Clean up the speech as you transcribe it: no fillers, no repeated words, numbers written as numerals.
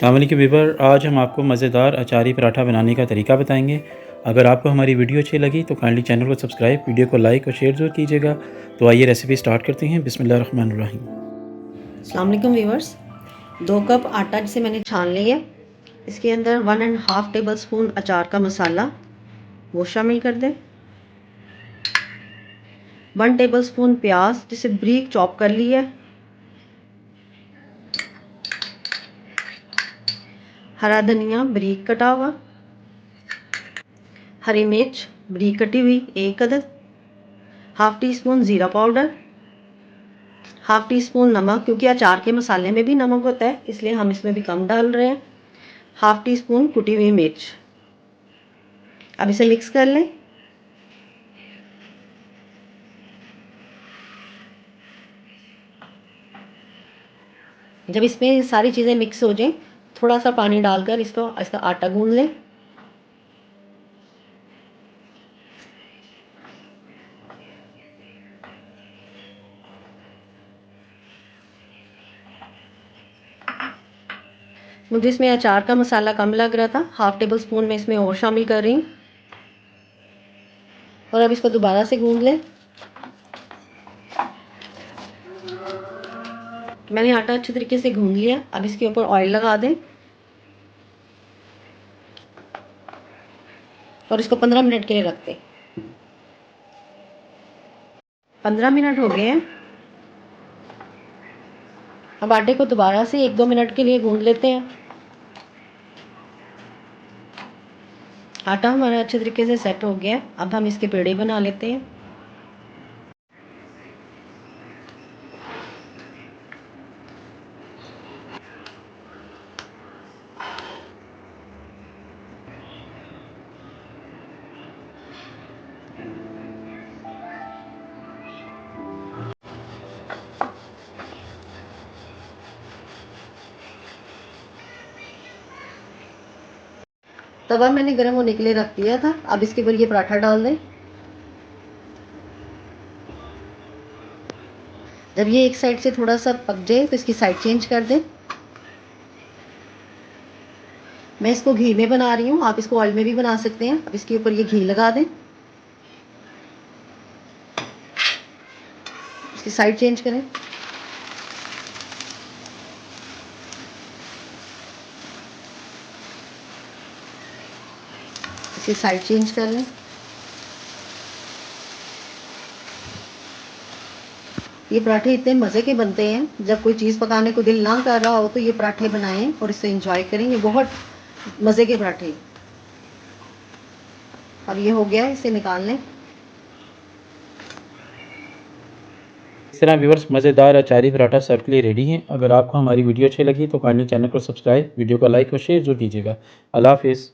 अस्सलाम वालेकुम व्यूअर, आज हम आपको मज़ेदार अचारी पराठा बनाने का तरीका बताएंगे। अगर आपको हमारी वीडियो अच्छी लगी तो काइंडली चैनल को सब्सक्राइब, वीडियो को लाइक और शेयर ज़रूर कीजिएगा। तो आइए रेसिपी स्टार्ट करते हैं। बिस्मिल्लाहिर्रहमानिर्रहीम। अस्सलाम वालेकुम व्यूअर्स, 2 कप आटा जिसे मैंने छान लिया। इसके अंदर 1.5 टेबल स्पून अचार का मसाला वो शामिल कर दें। 1 टेबल स्पून प्याज जिसे बारीक चॉप कर लिया है। हरा धनिया बारीक कटा हुआ। हरी मिर्च बारीक कटी हुई 1 अदद। हाफ टी स्पून ज़ीरा पाउडर। हाफ टी स्पून नमक, क्योंकि अचार के मसाले में भी नमक होता है इसलिए हम इसमें भी कम डाल रहे हैं। हाफ टी स्पून कुटी हुई मिर्च। अब इसे मिक्स कर लें। जब इसमें सारी चीज़ें मिक्स हो जाएं, थोड़ा सा पानी डालकर इसका आटा गूंद लें। मुझे इसमें अचार का मसाला कम लग रहा था, हाफ टेबल स्पून में इसमें और शामिल कर रही हूँ। और अब इसको दोबारा से गूंद लें। मैंने आटा अच्छे तरीके से गूंद लिया। अब इसके ऊपर ऑयल लगा दें और इसको 15 मिनट के लिए रख दें। 15 मिनट हो गए हैं। अब आटे को दोबारा से 1-2 मिनट के लिए गूंद लेते हैं। आटा हमारा अच्छे तरीके से सेट हो गया है। अब हम इसके पेड़े बना लेते हैं। तवा मैंने गर्म होने के लिए रख दिया था। अब इसके ऊपर ये पराठा डाल दें। जब ये एक साइड से थोड़ा सा पक जाए तो इसकी साइड चेंज कर दें। मैं इसको घी में बना रही हूँ, आप इसको ऑयल में भी बना सकते हैं। अब इसके ऊपर ये घी लगा दें। इसकी साइड चेंज करें। इसकी साइड चेंज कर लें। ये पराठे इतने मज़े के बनते हैं, जब कोई चीज़ पकाने को दिल ना कर रहा हो तो ये पराठे बनाएं और इसे एंजॉय करें। ये बहुत मज़े के पराठे। अब ये हो गया, इसे निकाल लें। इस तरह व्यूअर्स मज़ेदार अचारी पराठा सर्व के लिए रेडी हैं। अगर आपको हमारी वीडियो अच्छी लगी तो काइंडली चैनल को सब्सक्राइब, वीडियो को लाइक और शेयर ज़रूर कीजिएगा। अल्लाह हाफिज़।